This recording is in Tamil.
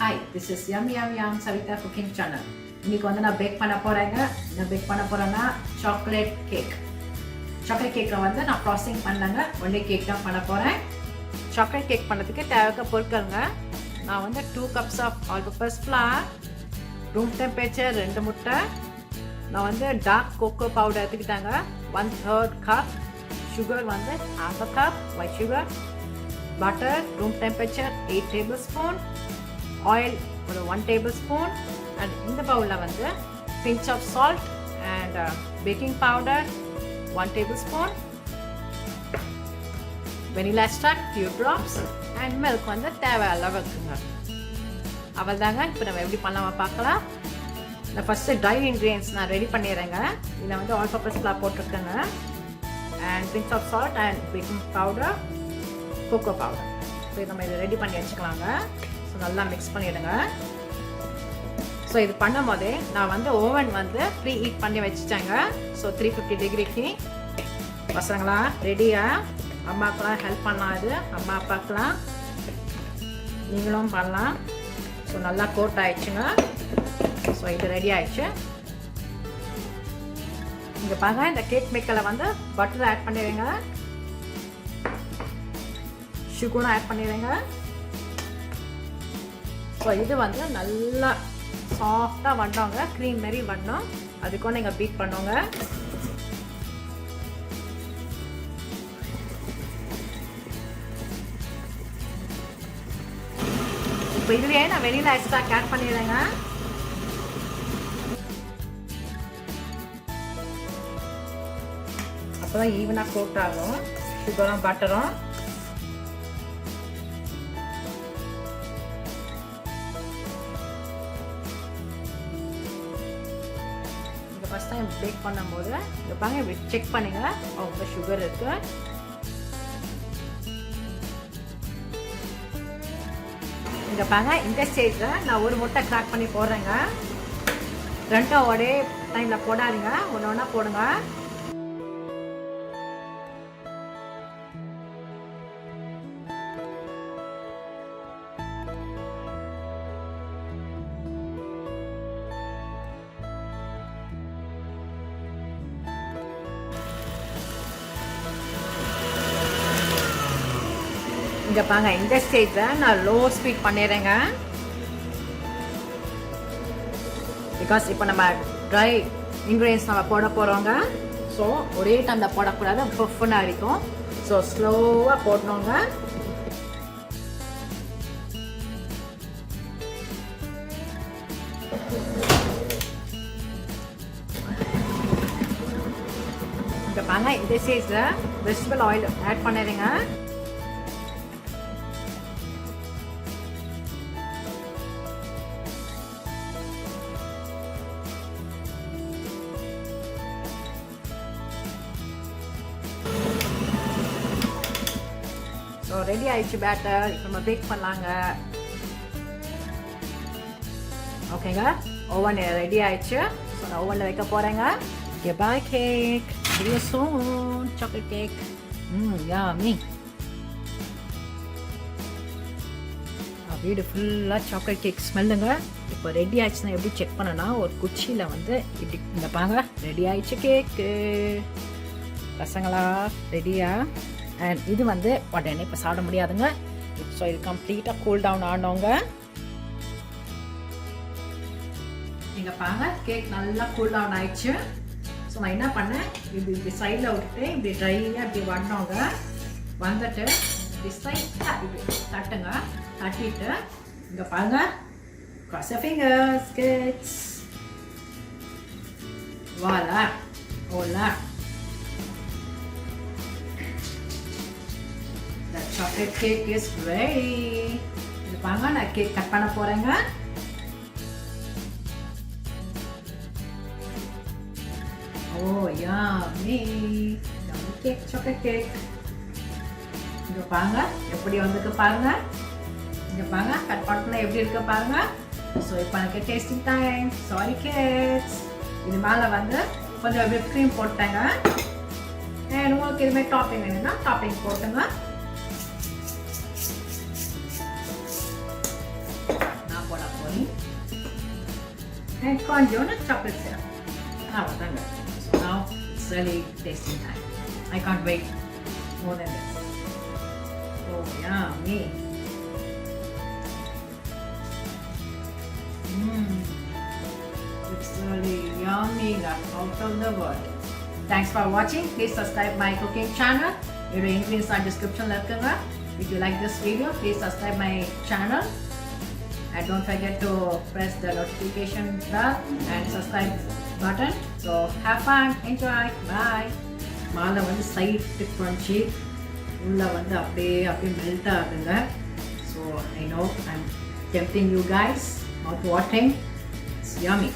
Hi, this is Yum Savita Cooking Channel. இன்னைக்கு வந்து நான் பேக் பண்ண போறேங்க. நான் பேக் பண்ண போறேன்னா சாக்லேட் கேக். சாக்லேட் கேக்கை வந்து நான் ஃப்ராஸ்டிங் பண்ணலங்க. ஒன்லி கேக் தான் பண்ண போறேன். சாக்லேட் கேக் பண்ணதுக்கு தேவையான பொருட்கள்ங்க. நான் வந்து 2 cups of all purpose flour, room temperature 2 முட்டை. நான் வந்து டார்க் கோகோ பவுடர் எடுத்துக்கிட்டாங்க. 1/3 cup. sugar வந்து 1/2 cup white sugar. butter room temperature 8 tablespoon. oil ஒரு 1 tablespoon. and இந்த பவுல்ல வந்து pinch of salt and baking powder 1 tablespoon. vanilla extract few drops and milk வந்து தேவை அளவுக்குங்க. அவ்வளவுதாங்க. இப்போ நம்ம எப்படி பண்ணலாமா பார்க்கலாம். நான் ஃபர்ஸ்ட் ட்ரை ingredients நான் ரெடி பண்ணிடுறேங்க. இதில் வந்து all purpose flour போட்டுருக்கேங்க and pinch of salt and baking powder, cocoa powder. இப்போ நம்ம இதை ரெடி பண்ணி வச்சுக்கலாங்க. ஸோ நல்லா மிக்ஸ் பண்ணிவிடுங்க. ஸோ இது பண்ணும் போதே நான் வந்து ஓவன் வந்து ப்ரீ ஹீட் பண்ணி வச்சுட்டேங்க. ஸோ 350 டிகிரிக்கு. பசங்களா ரெடியா? அம்மாக்கெலாம் ஹெல்ப் பண்ணலாம். இது அம்மா அப்பாக்கெலாம் நீங்களும் பண்ணலாம். ஸோ நல்லா கோட் ஆயிடுச்சுங்க. ஸோ இது ரெடி ஆயிடுச்சு. இங்கே பாருங்க, இந்த கேக் மேக்கரில் வந்து பட்டர் ஆட் பண்ணிடுங்க, சுகரும் ஆட் பண்ணிடுங்க. ஸோ இது வந்து நல்லா சாஃப்டாக வந்தோங்க, க்ரீம் மாரி வந்தோம். அதுக்கும் நீங்கள் பீட் பண்ணுவோங்க. இப்போ இதுலேயே நான் வெனிலா எக்ஸ்ட்ராக்ட் ஆட் பண்ணிடுறேங்க. அப்போதான் ஈவனாக கோட் ஆகும் சுகரும் பட்டரும். இங்கே ஃபஸ்ட் டைம் பேக் பண்ணும்போது இங்கே பாருங்க, இப்படி செக் பண்ணுங்க அவங்க சுகர் இருக்கு. இங்கே பாருங்க, இந்த ஸ்டேஜில் நான் ஒரு முட்டை கிராக் பண்ணி போடுறேங்க. ரெண்டும் ஒரே டைமில் போடாதீங்க, ஒன்று ஒன்றா போடுங்க. இங்கே பாருங்க, இந்த ஸ்டேஜில் நான் லோ ஸ்பீட் பண்ணிடுறேங்க. பிகாஸ் இப்போ நம்ம ட்ரை இன்க்ரீடியன்ஸ் நம்ம போட போகிறோங்க. ஸோ ஒரே டைமில் போடக்கூடாது, பஃப்னு அடிக்கும். ஸோ ஸ்லோவாக போடணுங்க. இங்கே பாருங்க, இந்த ஸ்டேஜில் வெஜிடபிள் ஆயில் ஆட் பண்ணிடுங்க. ஸோ ரெடி ஆயிடுச்சு பேட்டர். இப்போ நம்ம பேக் பண்ணலாங்க. ஓகேங்க, ஓவன் ரெடி ஆயிடுச்சு. ஸோ நான் ஓவனில் வைக்க போகிறேங்க. பாய் கேக், சாக்லேட் கேக். யாமி. வீடு ஃபுல்லாக சாக்லேட் கேக் ஸ்மெல்லுங்க. இப்போ ரெடி ஆயிடுச்சுன்னா எப்படி செக் பண்ணனா, ஒரு குச்சியில் வந்து இப்படி இந்த பாங்க ரெடி ஆயிடுச்சு கேக்கு. பசங்களா ரெடியா? அண்ட் இது வந்து உடனே இப்போ சாப்பிட முடியாதுங்க. ஸோ இது கம்ப்ளீட்டாக கூல் டவுன் ஆனவங்க. நீங்கள் பாருங்க, கேக் நல்லா கூல் டவுன் ஆயிடுச்சு. ஸோ நான் என்ன பண்ணேன், இப்படி சைடில் விட்டுட்டு இப்படி ட்ரையாக இப்படி வந்தோங்க. வந்துட்டு இப்படி ஸ்ட்ரைட்டாக இப்படி தட்டுங்க. தட்டிட்டு இங்கே பாருங்க, cross your fingers kids. voila voila, the chocolate cake is ready. இது பாருங்க, நான் கேக் கட் பண்ண போறேங்க. Oh yummy, yummy cake, chocolate cake. இங்க பாருங்க எப்படி வந்திருக்கு பாருங்க. இங்க பாருங்க, கட் பண்ணா எப்படி இருக்கு பாருங்க. ஸோ இப்போ எனக்கு டேஸ்டிங் டைம். Sorry kids. இது மேலே வந்து கொஞ்சம் whipped cream போட்டேங்க. அண்ட் உங்களுக்கு இதுமாதிரி டாப்பிங் வேணும்னா டாப்பிங் போட்டுங்க. நான் போட and கொஞ்சோண்டு chocolate syrup. அவ்வளோதாங்க. So now it's really tasting time. I can't wait more than this. Oh yummy. It's really yummy, out of the world. Thanks for watching. Please subscribe my cooking channel. Your ingredients are description இருக்குங்க. If you like this video, please subscribe my channel. And don't forget to press the notification bell and subscribe button. So have fun, enjoy, bye. மேலே வந்து சைடு crunchy, உள்ளே வந்து அப்படியே மெல்ட் ஆகுதுங்க. So I know I'm tempting you guys, mouth watering. It's yummy.